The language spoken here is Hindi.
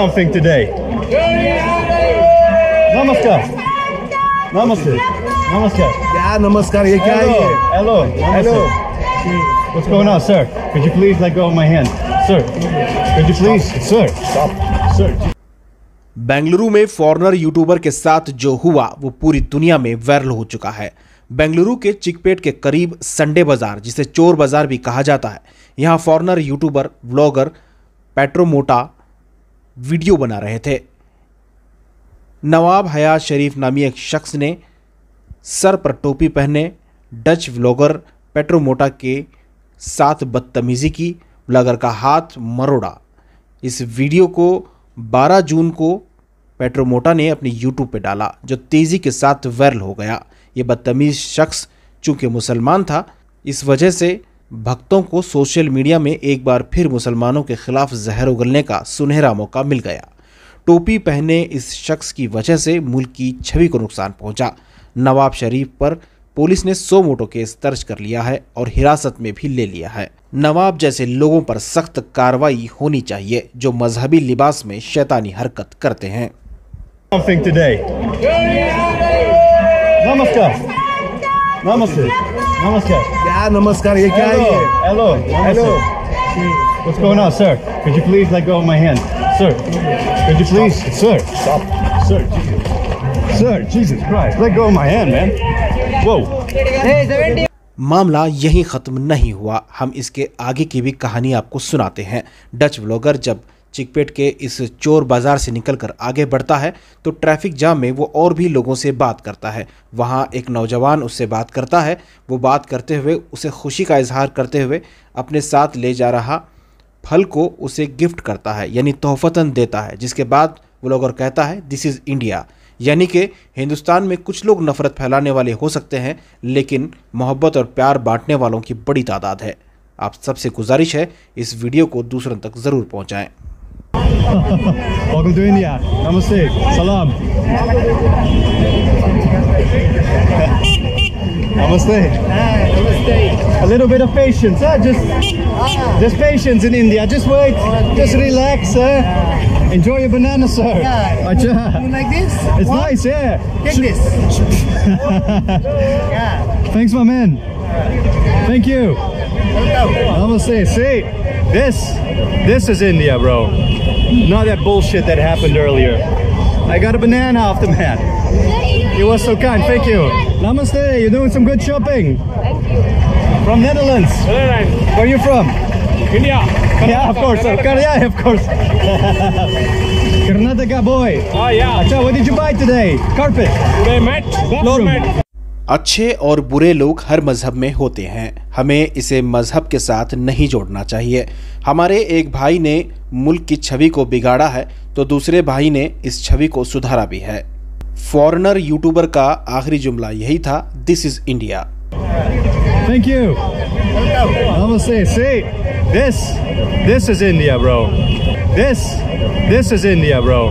something today. Namaskar. Namaste. Namaskar. क्या नमस्कार, ये क्या है? Hello. Hello. What's going on, sir? Could you please let go of my hand? Sir. Could you please? Sir. Stop. Sir. Bengaluru में फॉरेनर यूट्यूबर के साथ जो हुआ वो पूरी दुनिया में वायरल हो चुका है। बेंगलुरु के चिकपेट के करीब संडे बाजार, जिसे चोर बाजार भी कहा जाता है, यहाँ फॉरेनर यूट्यूबर व्लॉगर पेट्रो मोटा वीडियो बना रहे थे। नवाब हयात शरीफ नामी एक शख्स ने सर पर टोपी पहने डच व्लॉगर पेट्रो मोटा के साथ बदतमीजी की, व्लॉगर का हाथ मरोड़ा। इस वीडियो को 12 जून को पेट्रो मोटा ने अपनी यूट्यूब पे डाला, जो तेज़ी के साथ वायरल हो गया। ये बदतमीज शख्स चूंकि मुसलमान था, इस वजह से भक्तों को सोशल मीडिया में एक बार फिर मुसलमानों के खिलाफ जहर उगलने का सुनहरा मौका मिल गया। टोपी पहने इस शख्स की वजह से मुल्क की छवि को नुकसान पहुंचा। नवाब शरीफ पर पुलिस ने 100 मोटो केस दर्ज कर लिया है और हिरासत में भी ले लिया है। नवाब जैसे लोगों पर सख्त कार्रवाई होनी चाहिए जो मजहबी लिबास में शैतानी हरकत करते हैं। नमस्कार। नमस्ते। नमस्कार। क्या नमस्कार, ये क्या है? Hello. Hello. What's going on, sir? Could you please let go of my hand? Sir. Could you please? Sir. Stop. Sir. Sir, Jesus Christ. Let go of my hand, man. Whoa. मामला यहीं ख़त्म नहीं हुआ, हम इसके आगे की भी कहानी आपको सुनाते हैं। डच व्लॉगर जब चिकपेट के इस चोर बाज़ार से निकलकर आगे बढ़ता है तो ट्रैफिक जाम में वो और भी लोगों से बात करता है। वहाँ एक नौजवान उससे बात करता है। वो बात करते हुए उसे खुशी का इजहार करते हुए अपने साथ ले जा रहा फल को उसे गिफ्ट करता है, यानी तोहफ़तन देता है। जिसके बाद व्लॉगर कहता है दिस इज़ इंडिया, यानी कि हिंदुस्तान में कुछ लोग नफ़रत फैलाने वाले हो सकते हैं, लेकिन मोहब्बत और प्यार बांटने वालों की बड़ी तादाद है। आप सबसे गुजारिश है इस वीडियो को दूसरों तक ज़रूर पहुँचाएँ। Welcome to India. Namaste. Salam. Namaste. नमस्ते। A little bit of patience, huh? Just patience in India. Just wait. Just relax, huh? Enjoy your banana, sir. Acha. You like this? It's nice, yeah. Take this. Yeah. Thanks, my man. Thank you. Welcome. Namaste. See, this is India, bro. Not that bullshit that happened earlier. I got a banana off the man. He was so kind. Thank you. Namaste. You're doing some good shopping. Thank you. From Netherlands. Netherlands. Where are you from? India. Yeah, of course. Yeah, of course. Karnataka boy. Oh yeah. Acha, what did you buy today? Carpet. Today mat. Floor mat. अच्छे और बुरे लोग हर मज़हब में होते हैं, हमें इसे मज़हब के साथ नहीं जोड़ना चाहिए। हमारे एक भाई ने मुल्क की छवि को बिगाड़ा है तो दूसरे भाई ने इस छवि को सुधारा भी है। फॉरेनर यूट्यूबर का आखिरी जुमला यही था, this is India. Thank you. Namaste. See, this is India, bro. This is India, bro.